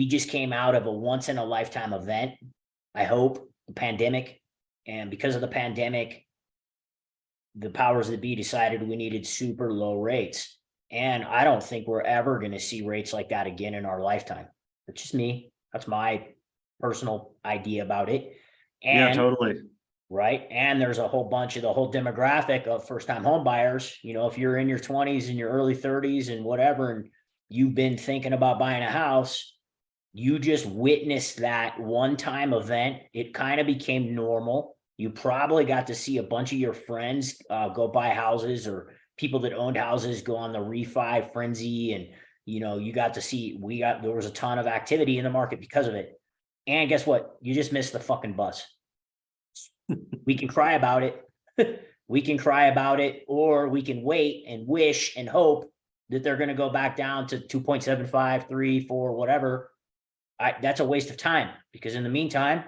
we just came out of a once in a lifetime event, I hope, the pandemic. And because of the pandemic, the powers that be decided we needed super low rates. And I don't think we're ever going to see rates like that again in our lifetime. That's just me. That's my personal idea about it. And yeah, totally. right. And there's a whole bunch of the whole demographic of first time home buyers. You know, if you're in your 20s and your early 30s and whatever, and you've been thinking about buying a house, you just witnessed that one time event. It kind of became normal. You probably got to see a bunch of your friends go buy houses, or people that owned houses go on the refi frenzy. And, you know, you got to see, there was a ton of activity in the market because of it. And guess what? You just missed the fucking bus. We can cry about it. We can cry about it, or we can wait and wish and hope that they're going to go back down to 2.75, 3, 4, whatever. That's a waste of time, because in the meantime,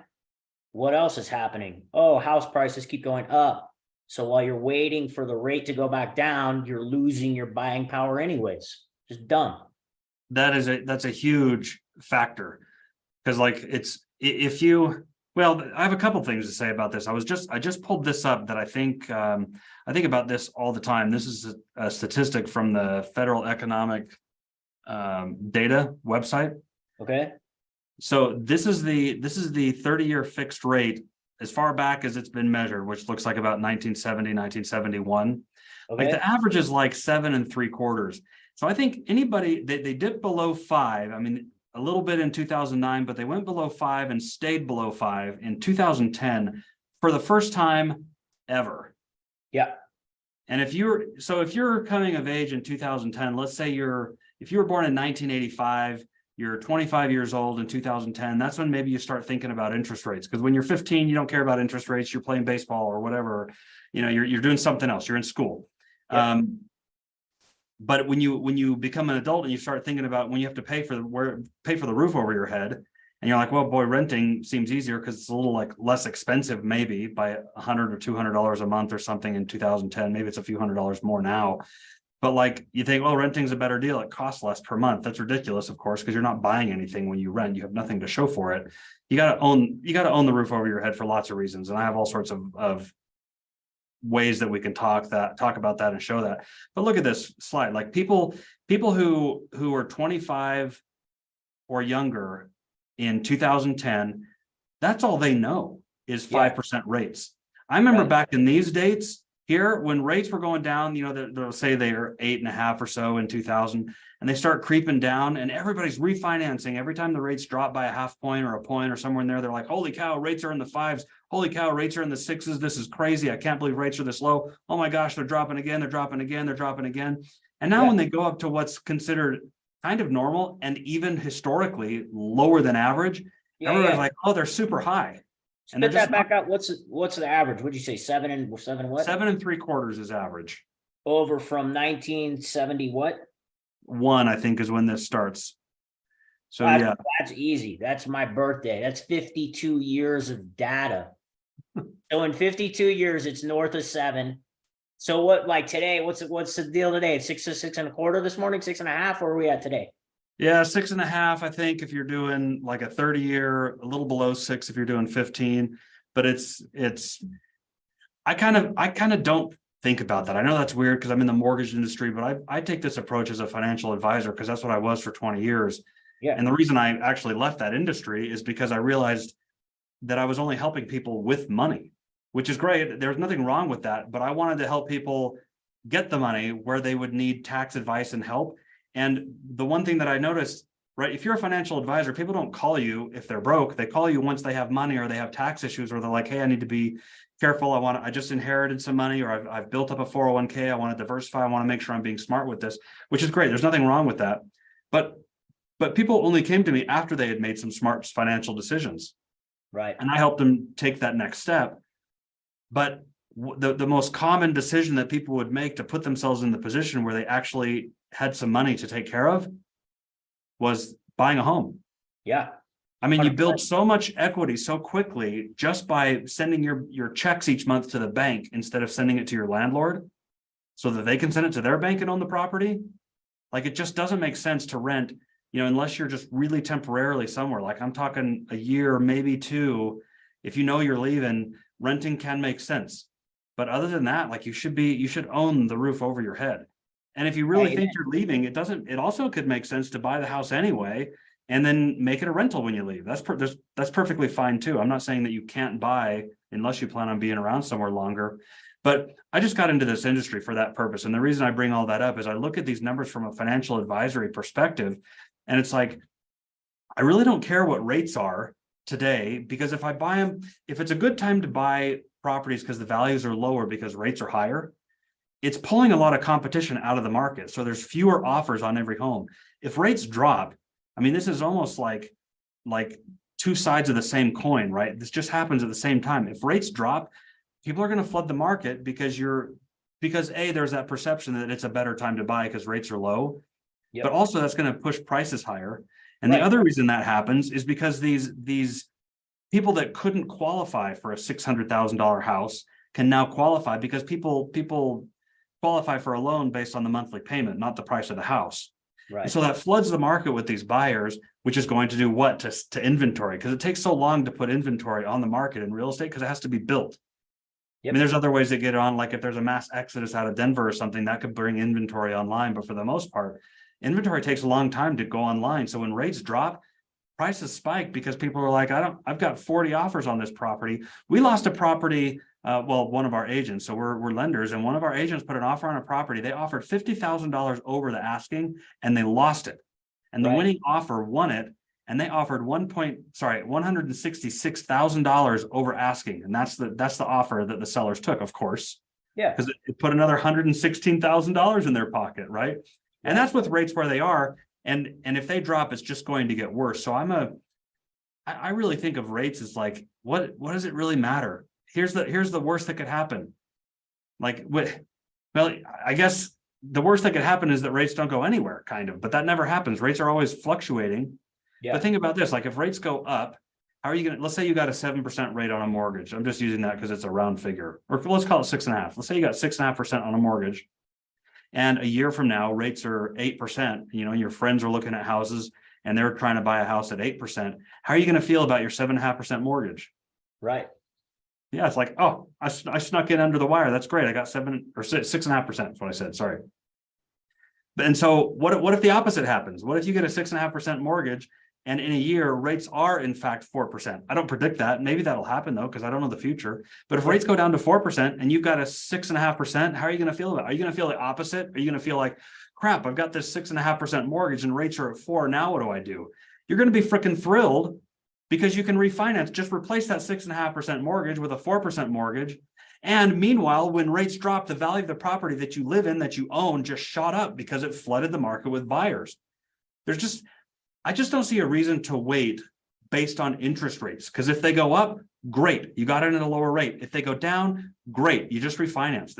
what else is happening? Oh, house prices keep going up. So while you're waiting for the rate to go back down, you're losing your buying power anyways. Just dumb. That's a huge factor, because like I have a couple things to say about this. I just pulled this up that I think about this all the time. This is a statistic from the Federal Economic Data website. Okay. So this is the 30-year fixed rate as far back as it's been measured, which looks like about 1970, 1971. Okay. Like the average is like 7 3/4. So I think anybody, they dipped below 5. I mean, a little bit in 2009, but they went below 5 and stayed below 5 in 2010 for the first time ever. Yeah. And if you're coming of age in 2010, let's say if you were born in 1985, you're 25 years old in 2010, that's when maybe you start thinking about interest rates. Because when you're 15, you don't care about interest rates. You're playing baseball or whatever. You know, you're doing something else. You're in school. Yeah. But when you become an adult and you start thinking about when you have to pay for the roof over your head, and you're like, well, boy, renting seems easier because it's a little like less expensive, maybe by $100 or $200 a month or something in 2010. Maybe it's a few $100s more now. But like you think, well, renting's a better deal. It costs less per month. That's ridiculous, of course, because you're not buying anything when you rent. You have nothing to show for it. You got to own the roof over your head for lots of reasons. And I have all sorts of ways that we can talk about that and show that. But look at this slide. Like people who are 25 or younger in 2010, that's all they know is 5% rates. I remember back in these dates here, when rates were going down, you know, they'll say they are 8.5 or so in 2000, and they start creeping down, and everybody's refinancing. Every time the rates drop by a half point or a point or somewhere in there, they're like, holy cow, rates are in the 5s. Holy cow, rates are in the 6s. This is crazy. I can't believe rates are this low. Oh my gosh, they're dropping again. They're dropping again. They're dropping again. And now when they go up to what's considered kind of normal and even historically lower than average, everybody's like, oh, they're super high. And spit that back out. What's the average? What'd you say? 7 what? 7 3/4 is average. Over from 1970 what? 1, I think, is when this starts. So that's easy. That's my birthday. That's 52 years of data. So in 52 years, it's north of 7. So what, like today, what's the deal today? It's 6 1/4 this morning, 6.5. Where are we at today? Yeah, 6.5, I think, if you're doing like a 30-year, a little below 6 if you're doing 15. But I kind of don't think about that. I know that's weird because I'm in the mortgage industry, but I take this approach as a financial advisor because that's what I was for 20 years. Yeah. And the reason I actually left that industry is because I realized that I was only helping people with money, which is great. There's nothing wrong with that, but I wanted to help people get the money where they would need tax advice and help. And the one thing that I noticed, right, if you're a financial advisor, people don't call you if they're broke. They call you once they have money or they have tax issues, or they're like, hey, I need to be careful. I just inherited some money, or I've built up a 401k. I want to diversify. I want to make sure I'm being smart with this, which is great. There's nothing wrong with that. But people only came to me after they had made some smart financial decisions. Right. And I helped them take that next step. But the most common decision that people would make to put themselves in the position where they actually had some money to take care of was buying a home. Yeah. I mean, you build so much equity so quickly just by sending your checks each month to the bank instead of sending it to your landlord so that they can send it to their bank and own the property. Like, it just doesn't make sense to rent, unless you're just really temporarily somewhere, like I'm talking a year, maybe two, if you know you're leaving, renting can make sense. But other than that, like you should own the roof over your head. And if you really think you're leaving, it also could make sense to buy the house anyway and then make it a rental when you leave. That's perfectly fine too. I'm not saying that you can't buy unless you plan on being around somewhere longer. But I just got into this industry for that purpose. And the reason I bring all that up is I look at these numbers from a financial advisory perspective, and it's like, I really don't care what rates are today, because if I buy them, if it's a good time to buy properties because the values are lower because rates are higher, it's pulling a lot of competition out of the market. So there's fewer offers on every home. If rates drop, I mean, this is almost like two sides of the same coin, right? This just happens at the same time. If rates drop, people are going to flood the market because there's that perception that it's a better time to buy because rates are low. Yep. But also that's going to push prices higher. And the other reason that happens is because these people that couldn't qualify for a $600,000 house can now qualify, because people qualify for a loan based on the monthly payment, not the price of the house. Right. And so that floods the market with these buyers, which is going to do what to inventory, because it takes so long to put inventory on the market in real estate because it has to be built. Yep. I mean, there's other ways to get it on, like if there's a mass exodus out of Denver or something, that could bring inventory online. But for the most part, inventory takes a long time to go online. So when rates drop, prices spike because people are like, I've got 40 offers on this property. We lost a property. One of our agents, so we're lenders, and one of our agents put an offer on a property. They offered $50,000 over the asking, and they lost it. And the winning offer won it, and they offered $166,000 over asking, and that's the offer that the sellers took, of course. Yeah, because it put another $116,000 in their pocket, right? Yeah. And that's with rates where they are, and if they drop, it's just going to get worse. So I really think of rates as like, what does it really matter? Here's the worst that could happen. I guess the worst that could happen is that rates don't go anywhere, kind of, but that never happens. Rates are always fluctuating. Yeah. But think about this, like if rates go up, how are you let's say you got a 7% rate on a mortgage. I'm just using that because it's a round figure, or let's call it 6.5. Let's say you got 6.5% on a mortgage. And a year from now, rates are 8%, your friends are looking at houses and they're trying to buy a house at 8%. How are you going to feel about your 7.5% mortgage? Right. Yeah, it's like, oh, I snuck in under the wire. That's great. I got 6.5%. That's what I said. Sorry. And so what if the opposite happens? What if you get a 6.5% mortgage and in a year rates are in fact 4%? I don't predict that. Maybe that'll happen though, because I don't know the future. But if rates go down to 4% and you've got a 6.5%, how are you going to feel about it? Are you going to feel the opposite? Are you going to feel like, crap, I've got this 6.5% mortgage and rates are at 4%. Now what do I do? You're going to be freaking thrilled, because you can refinance, just replace that 6.5% mortgage with a 4% mortgage. And meanwhile, when rates drop, the value of the property that you live in, that you own, just shot up because it flooded the market with buyers. I just don't see a reason to wait based on interest rates, because if they go up, great, you got it at a lower rate. If they go down, great, you just refinance.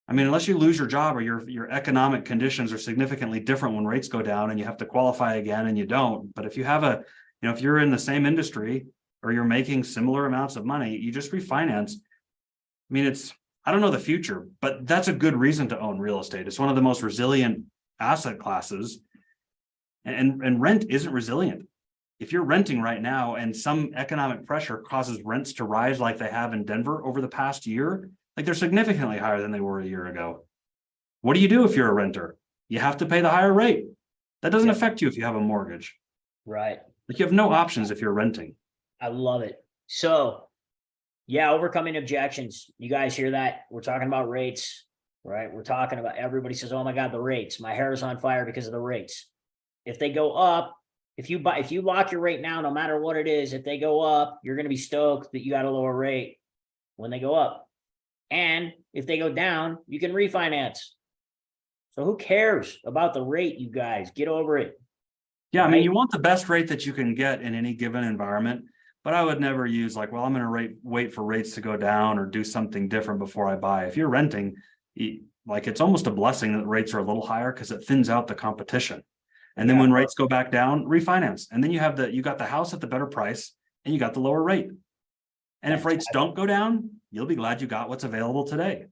Unless you lose your job or your economic conditions are significantly different when rates go down and you have to qualify again and you don't. But if you have if you're in the same industry or you're making similar amounts of money, you just refinance. I don't know the future, but that's a good reason to own real estate. It's one of the most resilient asset classes, and rent isn't resilient. If you're renting right now and some economic pressure causes rents to rise like they have in Denver over the past year, like they're significantly higher than they were a year ago. What do you do if you're a renter? You have to pay the higher rate. That doesn't affect you if you have a mortgage. Right. Like you have no options if you're renting. I love it. So, yeah, overcoming objections. You guys hear that? We're talking about rates, right? We're talking about, everybody says, oh my God, the rates. My hair is on fire because of the rates. If they go up, if you lock your rate now, no matter what it is, if they go up, you're going to be stoked that you got a lower rate when they go up. And if they go down, you can refinance. So who cares about the rate, you guys? Get over it. Yeah, you want the best rate that you can get in any given environment, but I would never use like, well, I'm going to wait for rates to go down or do something different before I buy. If you're renting, it's almost a blessing that rates are a little higher because it thins out the competition. And then when rates go back down, refinance. And then you got the house at the better price and you got the lower rate. And if rates don't go down, you'll be glad you got what's available today.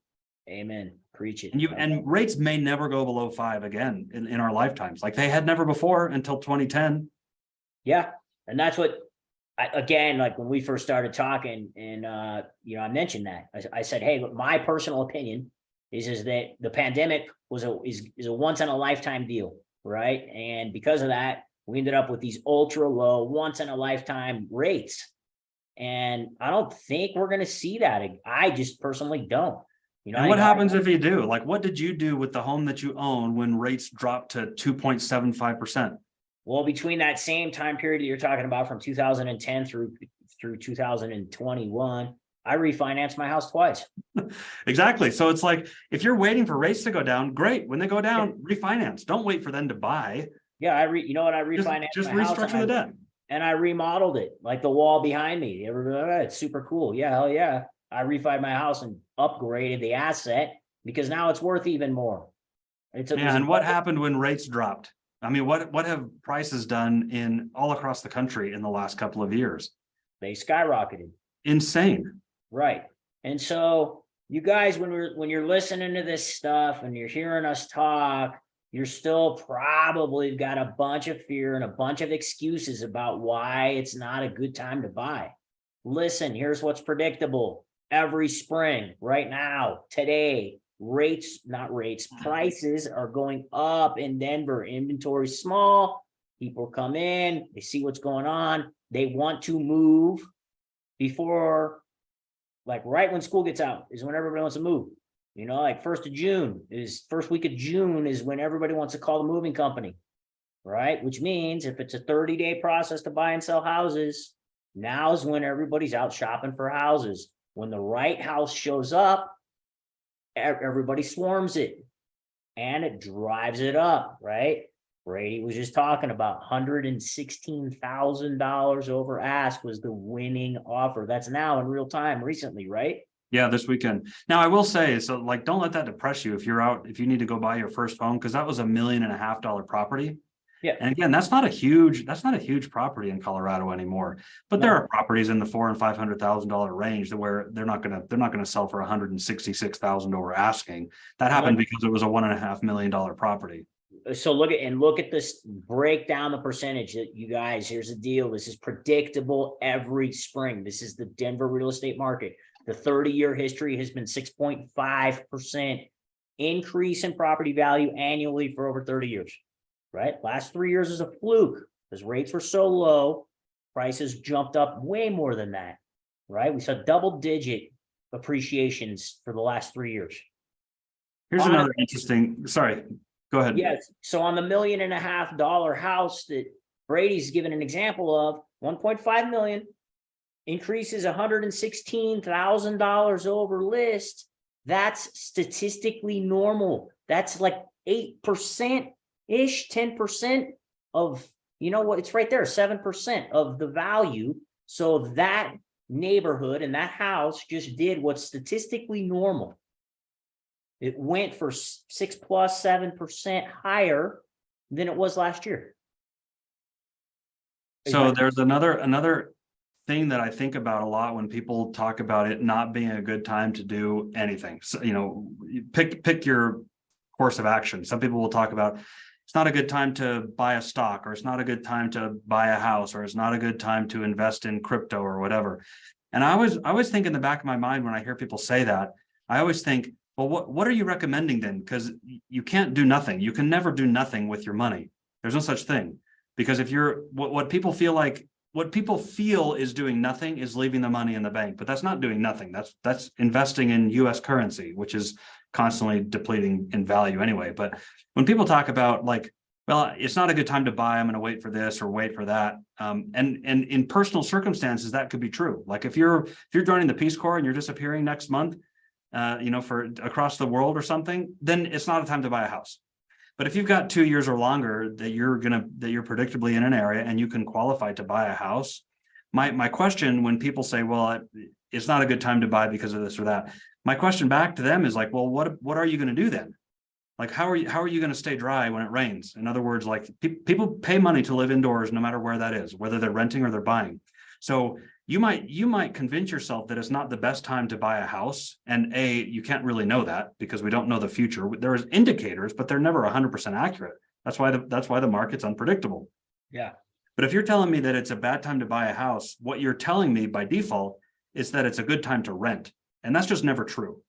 Amen. preach it. And rates may never go below 5 again in our lifetimes. Like they had never before until 2010. Yeah. And that's what, again, like when we first started talking and, I mentioned that I said, hey, look, my personal opinion is that the pandemic is a once in a lifetime deal. Right. And because of that, we ended up with these ultra low once in a lifetime rates. And I don't think we're going to see that. I just personally don't. And what happens if you do? Like, what did you do with the home that you own when rates dropped to 2.75%? Well, between that same time period that you're talking about from 2010 through 2021, I refinanced my house twice. Exactly. So it's like, if you're waiting for rates to go down, great. When they go down, refinance. Don't wait for them to buy. Yeah, I refinanced just my restructure house the debt. and I remodeled it, like the wall behind me. It's super cool. Yeah, hell yeah. I refied my house and upgraded the asset because now it's worth even more. And what happened when rates dropped? I mean, what have prices done in all across the country in the last couple of years? They skyrocketed. Insane. Right. And so you guys, when you're listening to this stuff and you're hearing us talk, you're still probably got a bunch of fear and a bunch of excuses about why it's not a good time to buy. Listen, here's what's predictable. Every spring, right now, today, prices are going up in Denver. Inventory small. People come in, they see what's going on. They want to move before, like right when school gets out is when everybody wants to move. Like first week of June is when everybody wants to call the moving company, right? Which means if it's a 30-day process to buy and sell houses, now's when everybody's out shopping for houses. When the right house shows up, everybody swarms it and it drives it up, right? Brady was just talking about $116,000 over ask was the winning offer. That's now in real time recently, right? Yeah, this weekend. Now I will say, so like, don't let that depress you if you need to go buy your first home, because that was $1.5 million property. Yeah. And again, that's not a huge property in Colorado anymore. But there are properties in the $400,000 and $500,000 range where they're not gonna sell for $166,000 over asking. That happened because it was a $1.5 million property. So look at this, break down the percentage that you guys, here's the deal. This is predictable every spring. This is the Denver real estate market. The 30-year history has been 6.5% increase in property value annually for over 30 years, right? Last 3 years is a fluke because rates were so low, prices jumped up way more than that, right? We saw double-digit appreciations for the last 3 years. Here's another interesting, sorry, go ahead. Yes. So on the $1.5 million house that Brady's given an example of, 1.5 million increases $116,000 over list. That's statistically normal. That's like 8% ish, 10% of, it's right there, 7% of the value. So that neighborhood and that house just did what's statistically normal. It went for 7% higher than it was last year. So there's another thing that I think about a lot when people talk about it not being a good time to do anything. So, pick your course of action. Some people will talk about it's not a good time to buy a stock, or it's not a good time to buy a house, or it's not a good time to invest in crypto or whatever. And I always think in the back of my mind when I hear people say that, I always think, well, what are you recommending then? Because you can't do nothing. You can never do nothing with your money. There's no such thing. Because if you're what people feel is doing nothing is leaving the money in the bank, but that's not doing nothing. That's investing in US currency, which is constantly depleting in value anyway. But when people talk about like, well, it's not a good time to buy, I'm going to wait for this or wait for that. And in personal circumstances, that could be true. Like if you're joining the Peace Corps and you're disappearing next month, for across the world or something, then it's not a time to buy a house. But if you've got 2 years or longer that you're predictably in an area and you can qualify to buy a house, my question when people say, well, it's not a good time to buy because of this or that, my question back to them is like, well, what are you going to do then? Like, how are you going to stay dry when it rains? In other words, like people pay money to live indoors no matter where that is, whether they're renting or they're buying. So you might convince yourself that it's not the best time to buy a house. And you can't really know that because we don't know the future. There's indicators, but they're never 100% accurate. That's why the market's unpredictable. Yeah. But if you're telling me that it's a bad time to buy a house, what you're telling me by default is that it's a good time to rent. And that's just never true.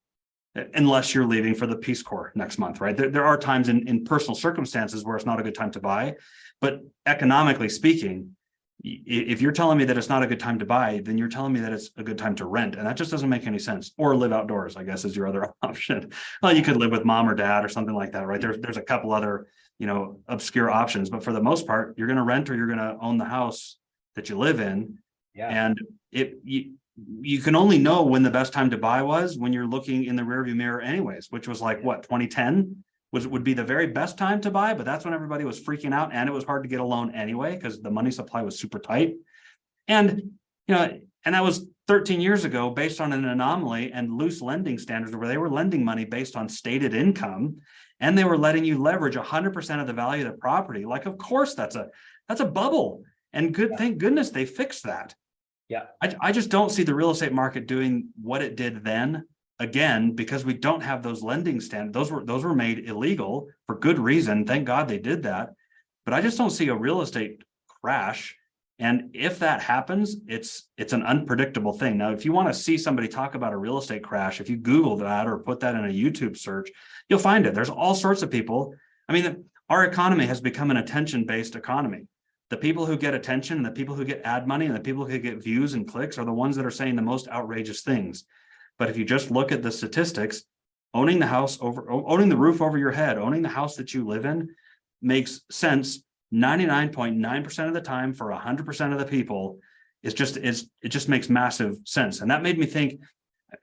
Unless you're leaving for the Peace Corps next month, right? There are times in personal circumstances where it's not a good time to buy. But economically speaking, if you're telling me that it's not a good time to buy, then you're telling me that it's a good time to rent. And that just doesn't make any sense. Or live outdoors, I guess, is your other option. Well, you could live with mom or dad or something like that, right? There's a couple other, obscure options. But for the most part, you're going to rent or you're going to own the house that you live in. Yeah. And you can only know when the best time to buy was when you're looking in the rearview mirror anyways, which was like what, 2010 would be the very best time to buy, but that's when everybody was freaking out and it was hard to get a loan anyway because the money supply was super tight. And and that was 13 years ago based on an anomaly and loose lending standards where they were lending money based on stated income and they were letting you leverage 100% of the value of the property. Like, of course, that's a bubble. And thank goodness they fixed that. Yeah. I just don't see the real estate market doing what it did then again, because we don't have those lending standards. Those were made illegal for good reason. Thank God they did that. But I just don't see a real estate crash. And if that happens, it's an unpredictable thing. Now, if you want to see somebody talk about a real estate crash, if you Google that or put that in a YouTube search, you'll find it. There's all sorts of people. I mean, our economy has become an attention-based economy. The people who get attention, the people who get ad money, and the people who get views and clicks are the ones that are saying the most outrageous things. But if you just look at the statistics, owning the roof over your head, owning the house that you live in makes sense 99.9% of the time for 100% of the people. It just makes massive sense. And that made me think,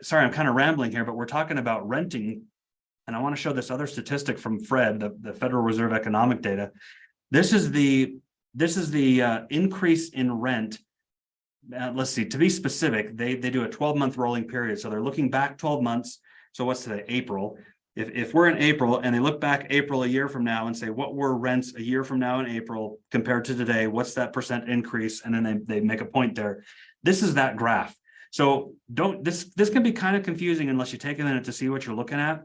sorry, I'm kind of rambling here, but we're talking about renting. And I want to show this other statistic from Fred, the Federal Reserve economic data. This is the increase in rent. Let's see, to be specific, they do a 12-month rolling period. So they're looking back 12 months. So what's today? April. If we're in April and they look back April a year from now and say, what were rents a year from now in April compared to today? What's that percent increase? And then they make a point there. This is that graph. So this can be kind of confusing unless you take a minute to see what you're looking at.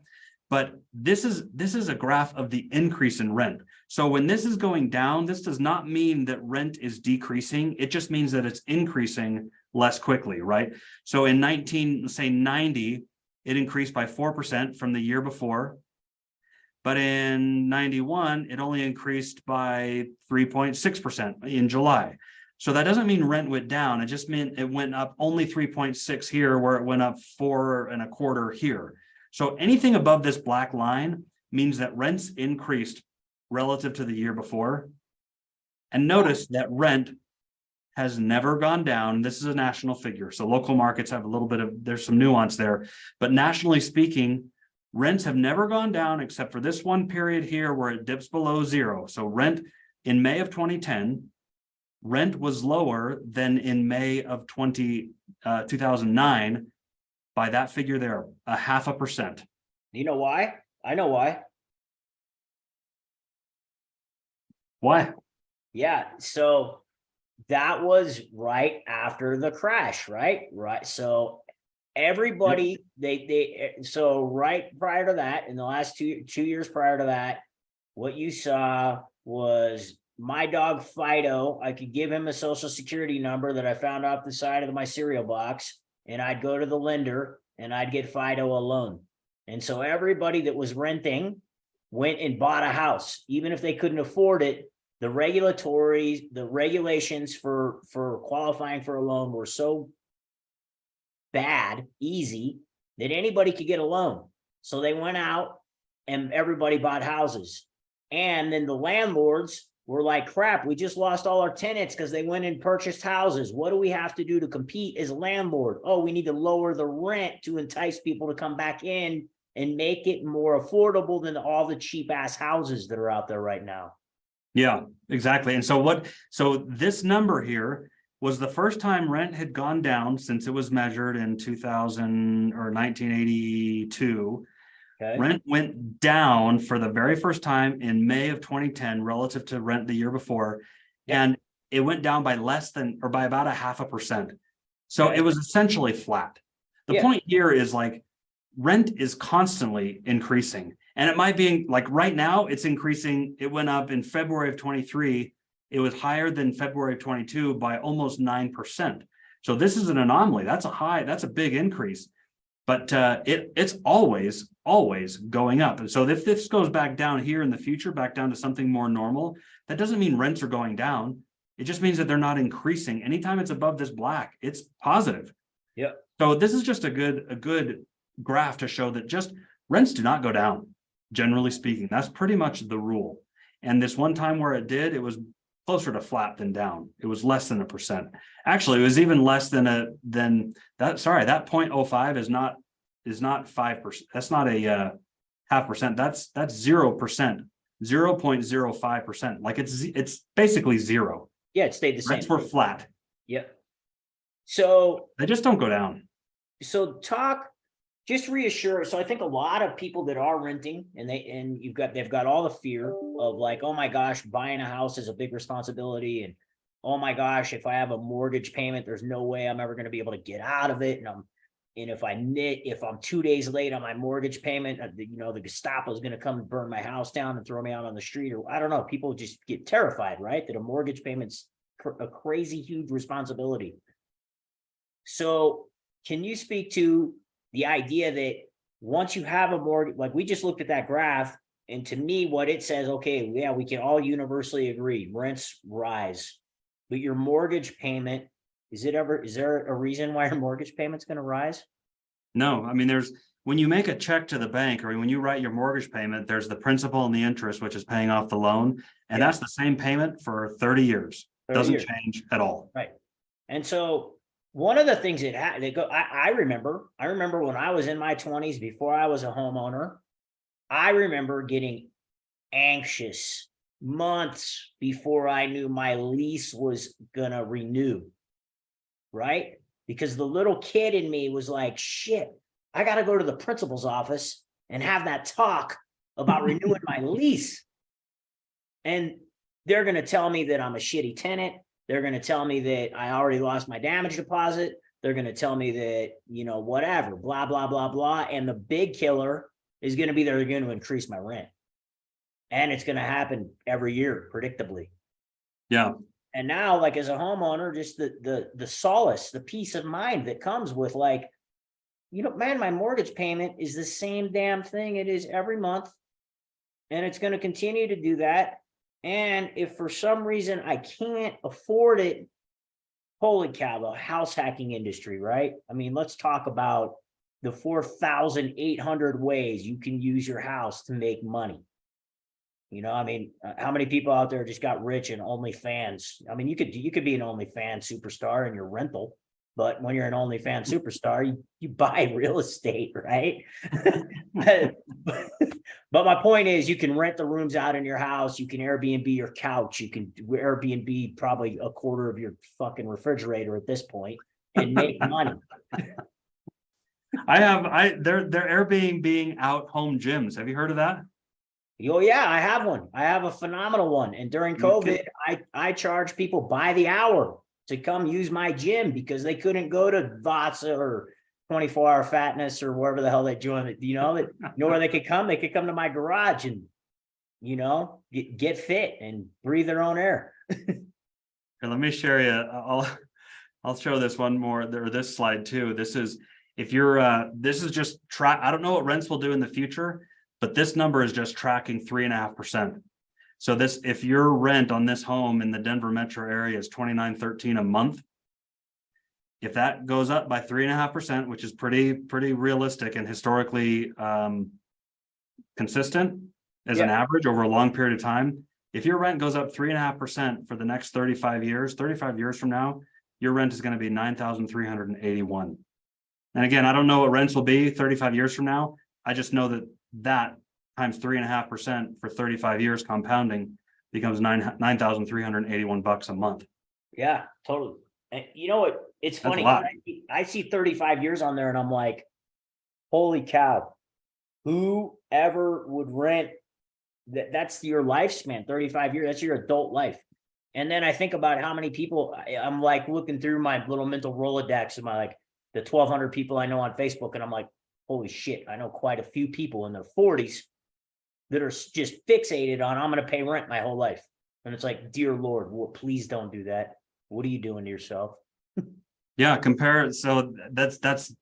But this is a graph of the increase in rent. So when this is going down, this does not mean that rent is decreasing. It just means that it's increasing less quickly, right? So in 1990, it increased by 4% from the year before. But in 91, it only increased by 3.6% in July. So that doesn't mean rent went down. It just meant it went up only 3.6 here, where it went up 4.25 here. So anything above this black line means that rents increased relative to the year before. And notice that rent has never gone down. This is a national figure. So local markets have a little bit of, there's some nuance there, but nationally speaking, rents have never gone down except for this one period here where it dips below zero. So rent in May of 2010, rent was lower than in May of 2009 by that figure there, 0.5%. You know why? I know why. Why? Yeah. So that was right after the crash, right? Right. So everybody, so right prior to that, in the last two years prior to that, what you saw was my dog Fido. I could give him a social security number that I found off the side of my cereal box, and I'd go to the lender and I'd get Fido a loan. And so everybody that was renting went and bought a house, even if they couldn't afford it. The regulations for qualifying for a loan were so easy that anybody could get a loan. So they went out and everybody bought houses. And then the landlords were like, crap, we just lost all our tenants because they went and purchased houses. What do we have to do to compete as a landlord? Oh, we need to lower the rent to entice people to come back in and make it more affordable than all the cheap ass houses that are out there right now. Yeah, exactly. And so this number here was the first time rent had gone down since it was measured in 2000 or 1982. Okay. Rent went down for the very first time in May of 2010 relative to rent the year before. Yeah. And it went down by less than, or by about 0.5%. So it was essentially flat. The point here is like rent is constantly increasing, and it might be like right now it's increasing. It went up in February of 23. It was higher than February of 22 by almost 9%. So this is an anomaly. That's a big increase, but it's always going up. And so if this goes back down here in the future, back down to something more normal, that doesn't mean rents are going down. It just means that they're not increasing. Anytime it's above this black, it's positive. Yep. So this is just a good graph to show that just rents do not go down, generally speaking. That's pretty much the rule. And this one time where it did, it was closer to flat than down. It was less than 1%. Actually, it was even less than that. Sorry, that 0.05 is not 5%. That's not a 0.5%. That's 0%, 0.05%. Like it's basically zero. Yeah, it stayed the same. Rents were flat. Yep. So they just don't go down. So just reassure. So I think a lot of people that are renting and they've got all the fear of like, oh my gosh, buying a house is a big responsibility. And oh my gosh, if I have a mortgage payment, there's no way I'm ever going to be able to get out of it. And if I'm 2 days late on my mortgage payment, the Gestapo is going to come and burn my house down and throw me out on the street, or I don't know. People just get terrified, right? That a mortgage payment's a crazy, huge responsibility. So can you speak to the idea that once you have a mortgage, like we just looked at that graph, and to me, what it says, okay, yeah, we can all universally agree, rents rise, but your mortgage payment, is there a reason why your mortgage payment's going to rise? No, I mean, when you make a check to the bank or when you write your mortgage payment, there's the principal and the interest, which is paying off the loan. And that's the same payment for 30 years. 30 Doesn't years. Change at all. Right. And so one of the things I remember when I was in my 20s, before I was a homeowner, I remember getting anxious months before I knew my lease was going to renew. Right? Because the little kid in me was like, shit, I got to go to the principal's office and have that talk about renewing my lease. And they're going to tell me that I'm a shitty tenant. They're going to tell me that I already lost my damage deposit. They're going to tell me that, whatever, blah, blah, blah, blah. And the big killer is going to be they're going to increase my rent. And it's going to happen every year, predictably. Yeah. And now, like as a homeowner, just the solace, the peace of mind that comes with like, man, my mortgage payment is the same damn thing it is every month. And it's going to continue to do that. And if for some reason I can't afford it, holy cow, the house hacking industry, right? I mean, let's talk about the 4,800 ways you can use your house to make money. How many people out there just got rich in OnlyFans? I mean, you could be an OnlyFans superstar in your rental, but when you're an OnlyFans superstar, you buy real estate, right? But my point is, you can rent the rooms out in your house. You can Airbnb your couch. You can Airbnb probably a quarter of your fucking refrigerator at this point and make money. They're Airbnb out home gyms. Have you heard of that? Oh yeah, I have one. I have a phenomenal one. And during COVID, I charge people by the hour to come use my gym because they couldn't go to Vatsa or 24-hour fatness or wherever the hell they joined it. Where they could come? They could come to my garage and, get fit and breathe their own air. Here, let me share you. I'll show this one more, or this slide too. This is just I don't know what rents will do in the future, but this number is just tracking 3.5%. So if your rent on this home in the Denver metro area is $2,913 a month, if that goes up by 3.5%, which is pretty realistic and historically consistent as an average over a long period of time, if your rent goes up 3.5% for the next 35 years from now, your rent is going to be $9,381. And again, I don't know what rents will be 35 years from now. I just know that times 3.5% for 35 years compounding becomes $9,381 a month. Yeah, totally. And you know what? It's funny. I see 35 years on there and I'm like, holy cow, who ever would rent that's your lifespan, 35 years, that's your adult life. And then I think about how many people I'm like looking through my little mental Rolodex of my like the 1,200 people I know on Facebook, and I'm like, holy shit, I know quite a few people in their 40s that are just fixated on I'm going to pay rent my whole life. And it's like, dear Lord, please don't do that. What are you doing to yourself? Yeah, compare it. So that's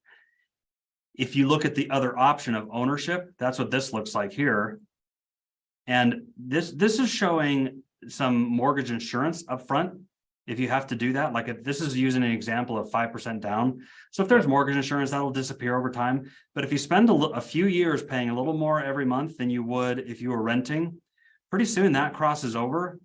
if you look at the other option of ownership, that's what this looks like here. And this is showing some mortgage insurance up front. If you have to do that, like if this is using an example of 5% down. So if there's mortgage insurance, that'll disappear over time. But if you spend a few years paying a little more every month than you would if you were renting, pretty soon that crosses over.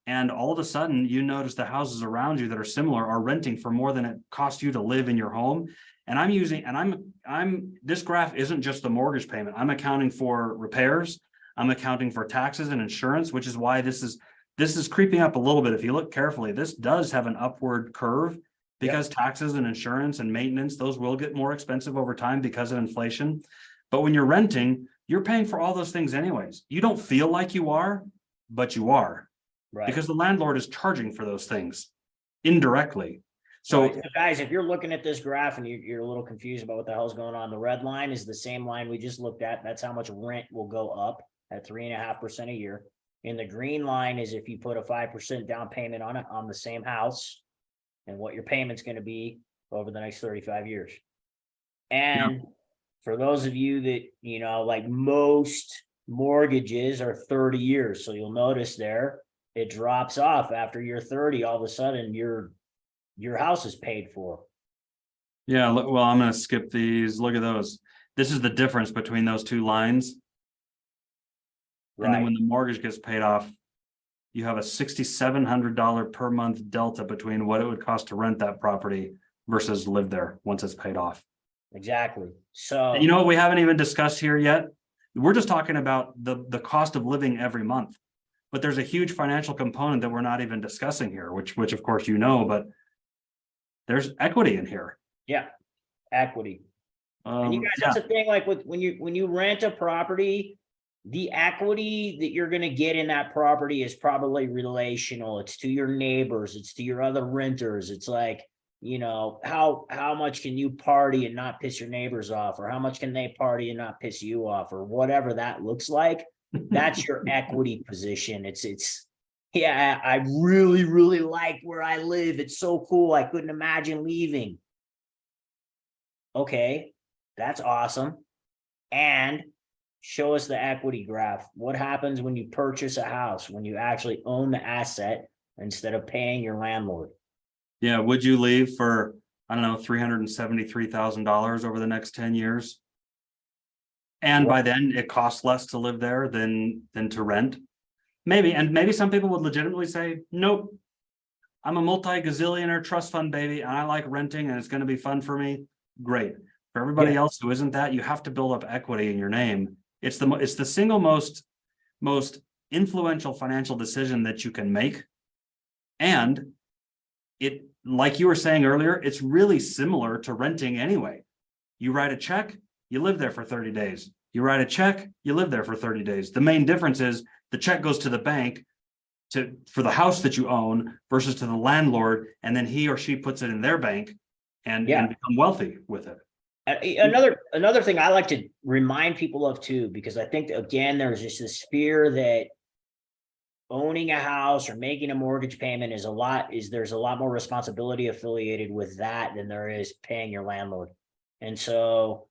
And all of a sudden you notice the houses around you that are similar are renting for more than it costs you to live in your home. And I'm this graph isn't just the mortgage payment. I'm accounting for repairs. I'm accounting for taxes and insurance, which is why this is creeping up a little bit. If you look carefully, this does have an upward curve because taxes and insurance and maintenance, those will get more expensive over time because of inflation. But when you're renting, you're paying for all those things anyways. You don't feel like you are, but you are. Right. Because the landlord is charging for those things indirectly. So, right. So guys, if you're looking at this graph and you're a little confused about what the hell's going on, the red line is the same line we just looked at. That's how much rent will go up at 3.5% a year. And the green line is if you put a 5% down payment on it on the same house and what your payment's going to be over the next 35 years. And for those of you that, you know, like most mortgages are 30 years. So you'll notice there, it drops off after you're 30, all of a sudden your house is paid for. yeah, well, I'm going to skip these. Look at those. This is the difference between those two lines. Right. And then when the mortgage gets paid off, you have a $6,700 per month delta between what it would cost to rent that property versus live there once it's paid off. Exactly. So, and you know what we haven't even discussed here yet? We're just talking about the cost of living every month. But there's a huge financial component that we're not even discussing here, which of course you know, but there's equity in here. Yeah, equity. And you guys, that's the thing. Like when you rent a property, the equity that you're going to get in that property is probably relational. It's to your neighbors. It's to your other renters. It's like, you know, how much can you party and not piss your neighbors off, or how much can they party and not piss you off, or whatever that looks like. That's your equity position. It's yeah, I really, really like where I live. It's so cool. I couldn't imagine leaving. Okay, that's awesome. And show us the equity graph. What happens when you purchase a house, when you actually own the asset instead of paying your landlord? Yeah, would you leave for, I don't know, $373,000 over the next 10 years? And by then it costs less to live there than to rent. Maybe, and maybe some people would legitimately say, nope, I'm a multi-gazillionaire trust fund baby, and I like renting and it's going to be fun for me. Great. For everybody else who isn't that, you have to build up equity in your name. It's the single most influential financial decision that you can make. And it, like you were saying earlier, it's really similar to renting anyway. You write a check, you live there for 30 days. You write a check, you live there for 30 days. The main difference is the check goes to the bank for the house that you own versus to the landlord, and then he or she puts it in their bank and become wealthy with it. Another thing I like to remind people of too, because I think again, there's just this fear that owning a house or making a mortgage payment there's a lot more responsibility affiliated with that than there is paying your landlord. And so,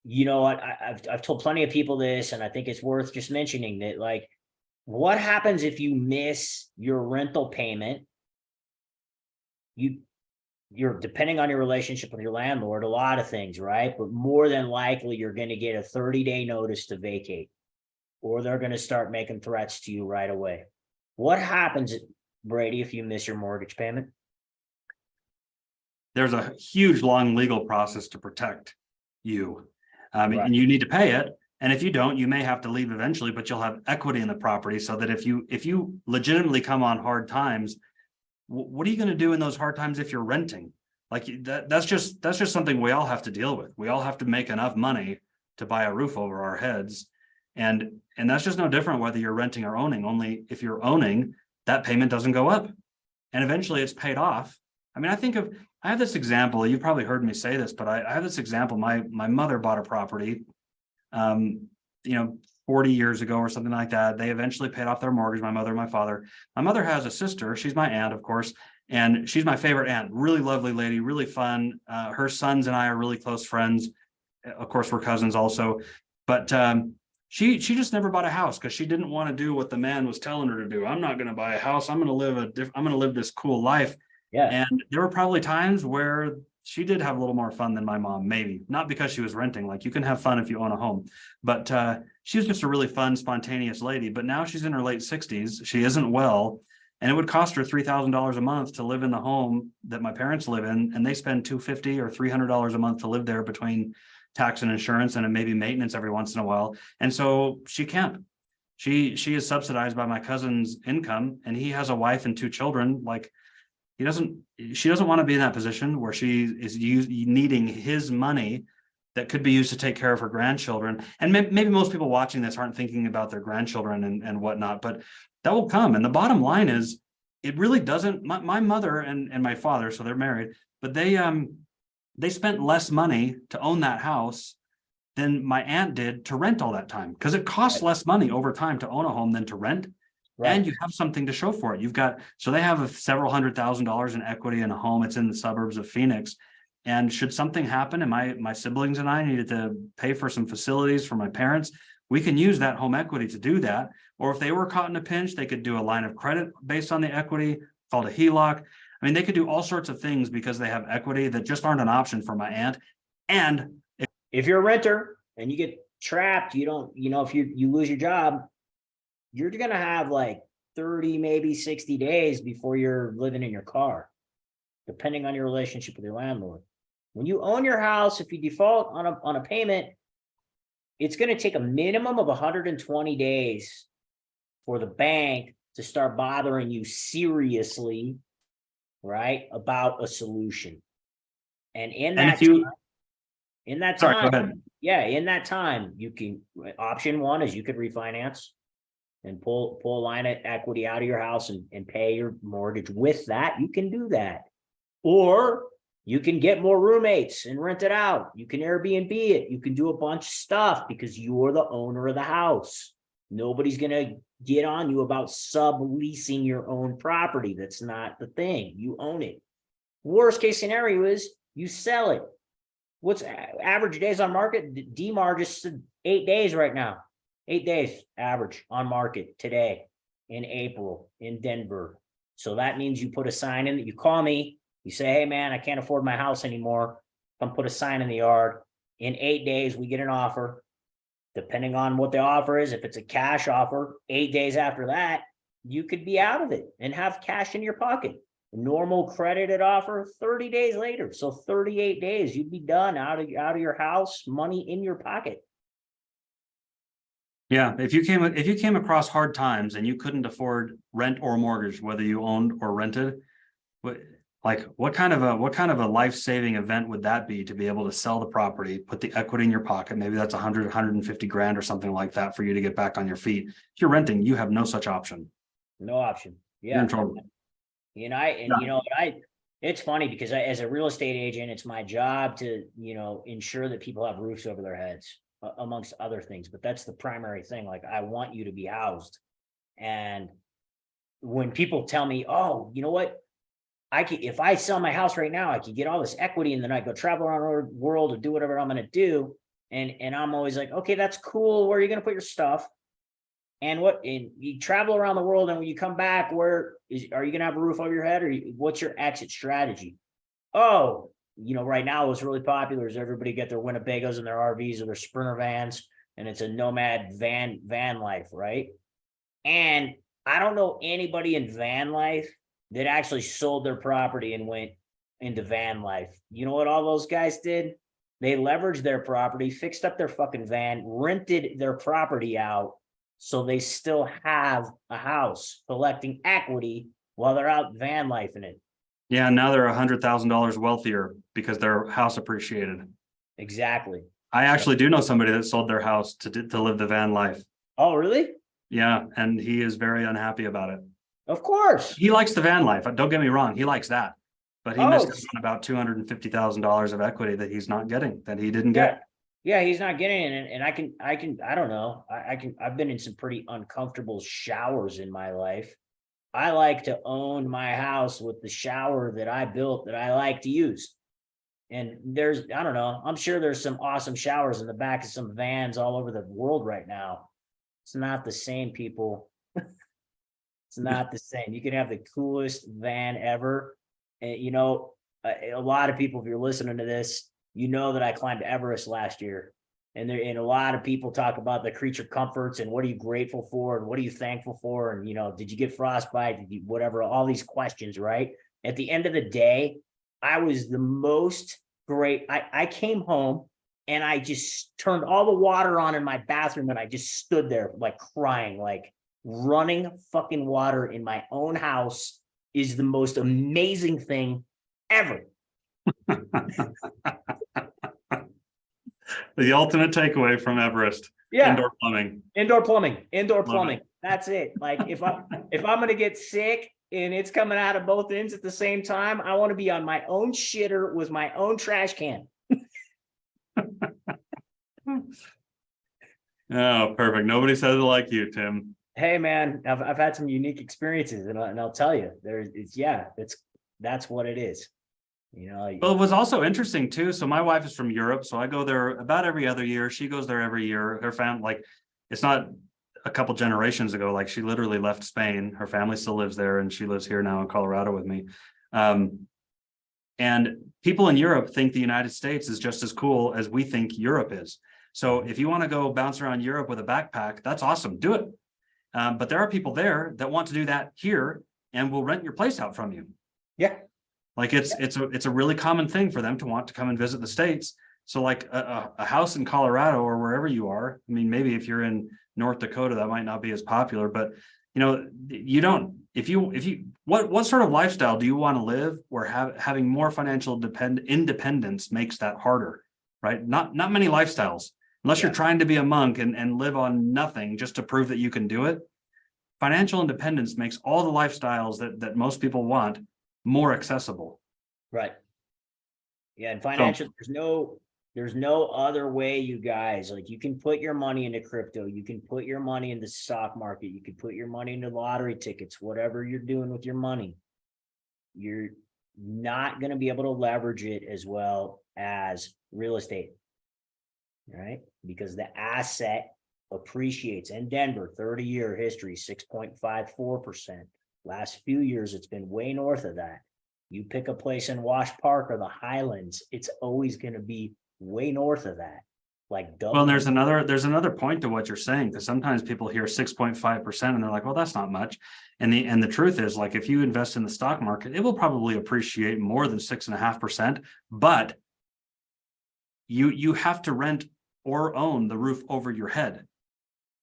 you know what, I've told plenty of people this, and I think it's worth just mentioning that, like, what happens if you miss your rental payment? You're depending on your relationship with your landlord, a lot of things, right? But more than likely, you're going to get a 30-day notice to vacate, or they're going to start making threats to you right away. What happens, Brady, if you miss your mortgage payment? There's a huge, long legal process to protect you. Right. And you need to pay it. And if you don't, you may have to leave eventually, but you'll have equity in the property so that if you legitimately come on hard times, what are you going to do in those hard times if you're renting? Like that's just something we all have to deal with. We all have to make enough money to buy a roof over our heads. And that's just no different whether you're renting or owning. Only if you're owning, that payment doesn't go up. And eventually it's paid off. I mean, I have this example, you've probably heard me say this, but I have this example. My mother bought a property, um, 40 years ago or something like that. They eventually paid off their mortgage, my mother and my father. My mother has a sister, she's my aunt, of course, and she's my favorite aunt, really lovely lady, really fun. Her sons and I are really close friends. Of course, we're cousins also, but she just never bought a house because she didn't want to do what the man was telling her to do. I'm not going to buy a house. I'm going to live this cool life. Yeah. And there were probably times where she did have a little more fun than my mom, maybe not because she was renting. Like, you can have fun if you own a home, but she was just a really fun, spontaneous lady. But now she's in her late 60s. She isn't well, and it would cost her $3,000 a month to live in the home that my parents live in, and they spend $250 or $300 a month to live there between tax and insurance and maybe maintenance every once in a while. And so she can't. She is subsidized by my cousin's income, and he has a wife and 2 children. Like, she doesn't want to be in that position where she is needing his money that could be used to take care of her grandchildren. And maybe most people watching this aren't thinking about their grandchildren and whatnot, but that will come. And the bottom line is, it really doesn't. My mother and my father, so they're married, but they spent less money to own that house than my aunt did to rent all that time, because it costs less money over time to own a home than to rent. Right. And you have something to show for it. So they have several $100,000 in equity in a home. It's in the suburbs of Phoenix. And should something happen and my siblings and I needed to pay for some facilities for my parents, we can use that home equity to do that. Or if they were caught in a pinch, they could do a line of credit based on the equity called a HELOC. I mean, they could do all sorts of things because they have equity that just aren't an option for my aunt. And if you're a renter and you get trapped, if you lose your job, you're going to have like 30, maybe 60 days before you're living in your car, depending on your relationship with your landlord. When you own your house, if you default on a payment, it's going to take a minimum of 120 days for the bank to start bothering you seriously, right, about a solution. And in that time, you can, option one is you could refinance and pull a line of equity out of your house and pay your mortgage with that. You can do that. Or you can get more roommates and rent it out. You can Airbnb it. You can do a bunch of stuff because you're the owner of the house. Nobody's going to get on you about subleasing your own property. That's not the thing. You own it. Worst case scenario is you sell it. What's average days on market? DMAR just 8 days right now. 8 days average on market today in April in Denver. So that means you put a sign in, you call me, you say, hey man, I can't afford my house anymore. Come put a sign in the yard. In 8 days, we get an offer. Depending on what the offer is, if it's a cash offer, 8 days after that, you could be out of it and have cash in your pocket. Normal credited offer 30 days later. So 38 days, you'd be done out of your house, money in your pocket. Yeah, if you came across hard times and you couldn't afford rent or mortgage, whether you owned or rented, what kind of a life-saving event would that be to be able to sell the property, put the equity in your pocket? Maybe that's 150 grand or something like that for you to get back on your feet. If you're renting, you have no such option. No option. Yeah. You're in trouble. It's funny because as a real estate agent, it's my job to, ensure that people have roofs over their heads, amongst other things. But that's the primary thing. Like, I want you to be housed. And when people tell me, oh, you know what? If I sell my house right now, I could get all this equity and then I go travel around the world to do whatever I'm going to do. And I'm always like, okay, that's cool. Where are you going to put your stuff? And you travel around the world, and when you come back, are you going to have a roof over your head, or what's your exit strategy? Oh, right now what's really popular is everybody get their Winnebagos and their RVs or their Sprinter vans, and it's a nomad van life, right? And I don't know anybody in van life that actually sold their property and went into van life. You know what all those guys did? They leveraged their property, fixed up their fucking van, rented their property out, so they still have a house collecting equity while they're out van life in it. Yeah, now they're $100,000 wealthier because their house appreciated. Exactly. I actually do know somebody that sold their house to live the van life. Oh, really? Yeah, and he is very unhappy about it. Of course. He likes the van life. Don't get me wrong. He likes that, but he Oh, missed out on about $250,000 of equity that he's not getting, that he didn't yeah. get. Yeah, he's not getting it. And I don't know. I've been in some pretty uncomfortable showers in my life. I like to own my house with the shower that I built that I like to use. And I don't know, I'm sure there's some awesome showers in the back of some vans all over the world right now. It's not the same, people. It's not the same. You can have the coolest van ever. And a lot of people, if you're listening to this, you know that I climbed Everest last year. And a lot of people talk about the creature comforts and what are you grateful for and what are you thankful for? And did you get frostbite? Did you whatever, all these questions, right? At the end of the day, I was the most great. I came home and I just turned all the water on in my bathroom and I just stood there like crying, like running fucking water in my own house is the most amazing thing ever. The ultimate takeaway from Everest. Yeah. Indoor plumbing. Indoor plumbing. Indoor Love plumbing. it. That's it. Like if I'm gonna get sick and it's coming out of both ends at the same time, I want to be on my own shitter with my own trash can. Oh, perfect. Nobody says it like you, Tim. Hey man, I've had some unique experiences, and I'll tell you, that's what it is. Well, it was also interesting too. So my wife is from Europe, so I go there about every other year. She goes there every year. Her family, like, it's not a couple generations ago. Like, she literally left Spain. Her family still lives there, and she lives here now in Colorado with me. And people in Europe think the United States is just as cool as we think Europe is. So if you want to go bounce around Europe with a backpack, that's awesome. Do it. But there are people there that want to do that here and will rent your place out from you. Yeah. Like it's a really common thing for them to want to come and visit the States. So like a house in Colorado or wherever you are, I mean, maybe if you're in North Dakota, that might not be as popular, but you don't, what sort of lifestyle do you want to live where having more financial independence makes that harder, right? Not many lifestyles, unless you're trying to be a monk and live on nothing just to prove that you can do it. Financial independence makes all the lifestyles that most people want more accessible. Right. Yeah, and financial, there's no other way, you guys. Like, you can put your money into crypto, you can put your money in the stock market, you can put your money into lottery tickets, whatever you're doing with your money. You're not going to be able to leverage it as well as real estate. Right? Because the asset appreciates. In Denver, 30-year history, 6.54%. Last few years, it's been way north of that. You pick a place in Wash Park or the Highlands, it's always going to be way north of that. Like double. Well, there's another point to what you're saying, because sometimes people hear 6.5% and they're like, well, that's not much. And the truth is, like, if you invest in the stock market, it will probably appreciate more than 6.5%, but you have to rent or own the roof over your head.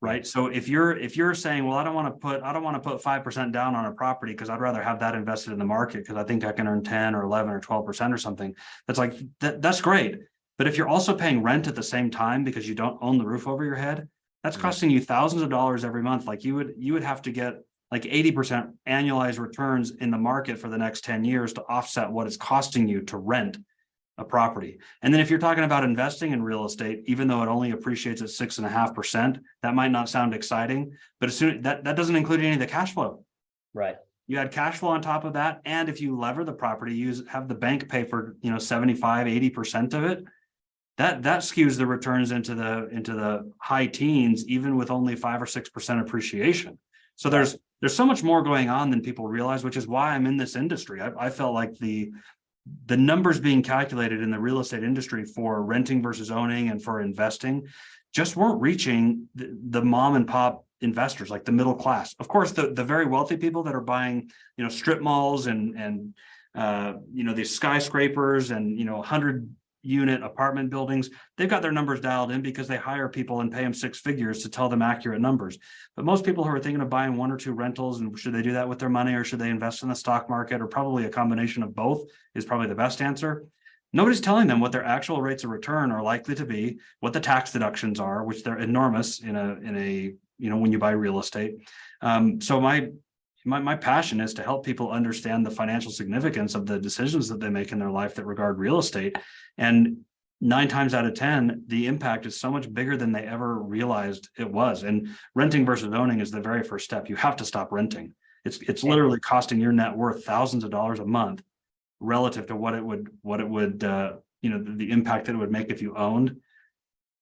Right. So if you're saying, well, I don't want to put 5% down on a property because I'd rather have that invested in the market because I think I can earn 10 or 11 or 12% or something. That's like, that's great. But if you're also paying rent at the same time because you don't own the roof over your head, that's costing you thousands of dollars every month. Like you would have to get like 80% annualized returns in the market for the next 10 years to offset what it's costing you to rent a property. And then if you're talking about investing in real estate, even though it only appreciates at 6.5%, that might not sound exciting, but as soon that doesn't include any of the cash flow. Right. You add cash flow on top of that. And if you lever the property, have the bank pay for 75, 80% of it, that skews the returns into the high teens, even with only 5 or 6% appreciation. So there's so much more going on than people realize, which is why I'm in this industry. I felt like the numbers being calculated in the real estate industry for renting versus owning and for investing just weren't reaching the mom and pop investors, like the middle class. Of course, the very wealthy people that are buying, strip malls and these skyscrapers and, 100-unit apartment buildings, they've got their numbers dialed in because they hire people and pay them 6 figures to tell them accurate numbers. But most people who are thinking of buying 1 or 2 rentals, and should they do that with their money or should they invest in the stock market, or probably a combination of both, is probably the best answer. Nobody's telling them what their actual rates of return are likely to be, what the tax deductions are, which they're enormous in a when you buy real estate. So my my passion is to help people understand the financial significance of the decisions that they make in their life that regard real estate. And 9 times out of 10, the impact is so much bigger than they ever realized it was. And renting versus owning is the very first step. You have to stop renting. It's literally costing your net worth thousands of dollars a month relative to what it would the impact that it would make if you owned.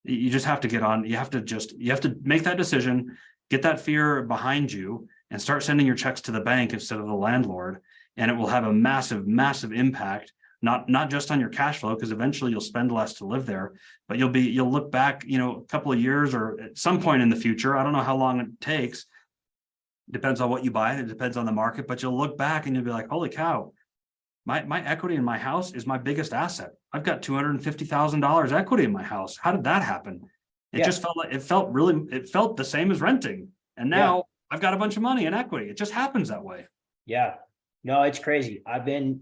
You just have to get on. You have to make that decision, get that fear behind you, and start sending your checks to the bank instead of the landlord. And it will have a massive, massive impact, not just on your cash flow, because eventually you'll spend less to live there, but you'll look back, a couple of years or at some point in the future. I don't know how long it takes. Depends on what you buy, and it depends on the market, but you'll look back and you'll be like, holy cow, my equity in my house is my biggest asset. I've got $250,000 equity in my house. How did that happen? It just felt like it felt the same as renting. And now I've got a bunch of money in equity. It just happens that way. Yeah, no, it's crazy. I've owned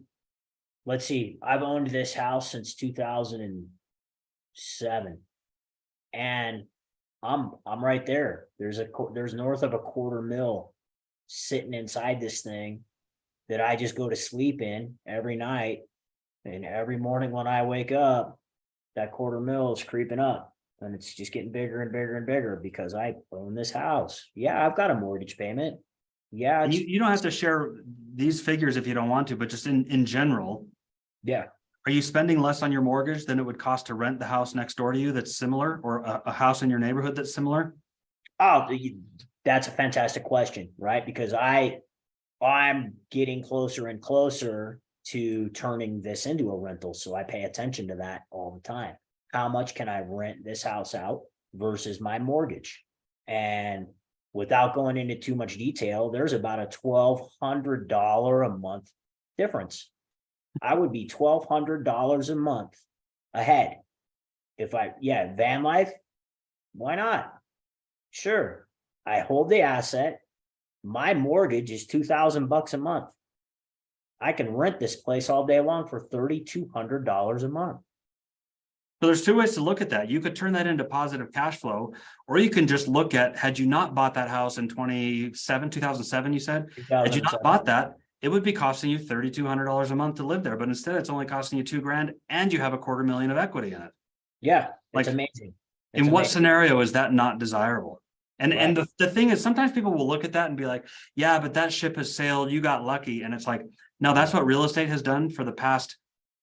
this house since 2007, and I'm right there. There's north of $250,000 sitting inside this thing that I just go to sleep in every night, and every morning when I wake up, that $250,000 is creeping up, and it's just getting bigger and bigger and bigger because I own this house. Yeah, I've got a mortgage payment. Yeah, And you don't have to share these figures if you don't want to, but just in general, yeah. are you spending less on your mortgage than it would cost to rent the house next door to you that's similar, or a house in your neighborhood that's similar? Oh, that's a fantastic question, right? Because I'm getting closer and closer to turning this into a rental, so I pay attention to that all the time. How much can I rent this house out versus my mortgage? And without going into too much detail, there's about a $1,200 a month difference. I would be $1,200 a month ahead. Van life, why not? Sure. I hold the asset. My mortgage is $2,000 a month. I can rent this place all day long for $3,200 a month. So there's 2 ways to look at that. You could turn that into positive cash flow, or you can just look at, had you not bought that house in 2007, you said, had you not bought that, it would be costing you $3,200 a month to live there. But instead it's only costing you $2,000 and you have $250,000 of equity in it. Yeah, it's amazing. In what scenario is that not desirable? And the thing is, sometimes people will look at that and be like, yeah, but that ship has sailed, you got lucky. And it's like, no, that's what real estate has done for the past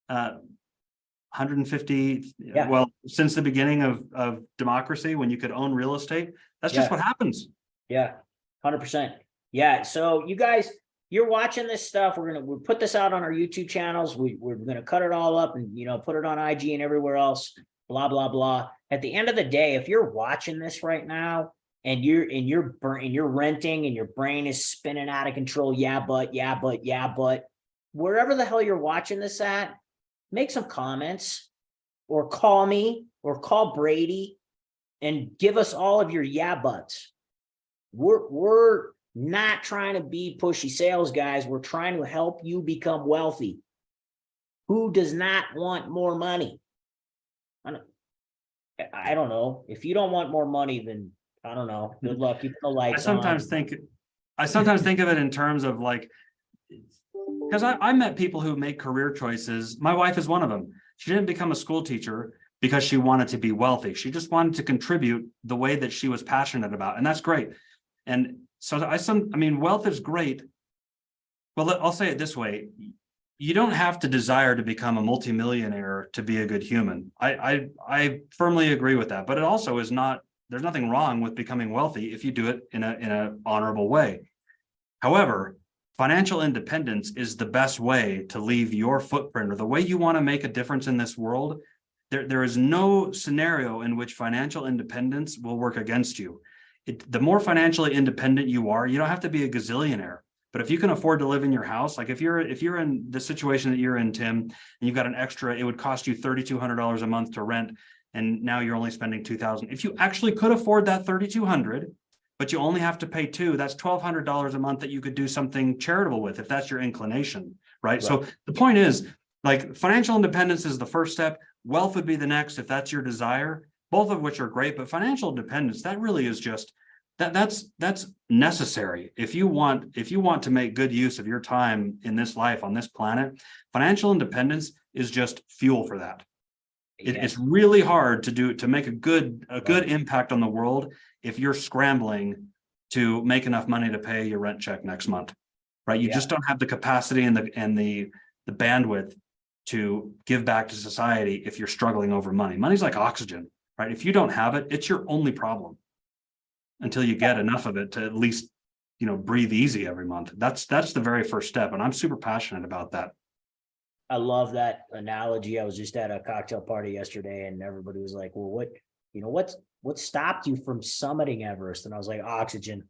150, well, since the beginning of democracy, when you could own real estate. That's just what happens. Yeah, 100%. Yeah, so you guys, you're watching this stuff. We'll put this out on our YouTube channels. We're gonna cut it all up and put it on IG and everywhere else, blah blah blah. At the end of the day, if you're watching this right now and you're renting and your brain is spinning out of control, but wherever the hell you're watching this at, make some comments or call me or call Brady and give us all of your buts. We're not trying to be pushy sales guys. We're trying to help you become wealthy. Who does not want more money? I don't know. If you don't want more money, then I don't know. Good luck keeping the lights on. I sometimes think of it in terms of like, because I met people who make career choices. My wife is one of them. She didn't become a school teacher because she wanted to be wealthy. She just wanted to contribute the way that she was passionate about. And that's great. And so wealth is great. Well, I'll say it this way. You don't have to desire to become a multimillionaire to be a good human. I firmly agree with that, but it also is not, there's nothing wrong with becoming wealthy if you do it in a honorable way. However, financial independence is the best way to leave your footprint, or the way you want to make a difference in this world. There is no scenario in which financial independence will work against you. The more financially independent you are, you don't have to be a gazillionaire. But if you can afford to live in your house, like if you're in the situation that you're in, Tim, and you've got an extra, it would cost you $3,200 a month to rent, and now you're only spending $2,000. If you actually could afford that $3,200, but you only have to pay $2,000, that's $1,200 a month that you could do something charitable with, if that's your inclination, right? So the point is, like, financial independence is the first step. Wealth would be the next, if that's your desire, both of which are great. But financial independence, that really is just that's necessary. If you want to make good use of your time in this life on this planet, financial independence is just fuel for that. It's really hard to make a good impact on the world if you're scrambling to make enough money to pay your rent check next month, right? You just don't have the capacity and the bandwidth to give back to society if you're struggling over money. Money's like oxygen, right? If you don't have it, it's your only problem until you get enough of it to at least, breathe easy every month. That's the very first step. And I'm super passionate about that. I love that analogy. I was just at a cocktail party yesterday and everybody was like, well, what stopped you from summiting Everest? And I was like, oxygen.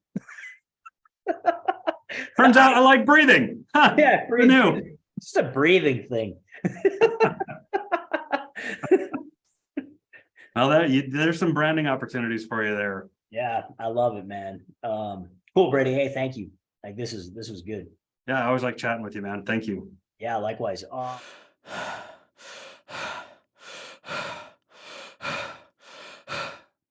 Turns out I like breathing. Huh, Yeah, who knew? It's just a breathing thing. Well, there's some branding opportunities for you there. Yeah, I love it, man. Cool, Brady. Hey, thank you. Like this was good. Yeah, I always like chatting with you, man. Thank you. Yeah, likewise.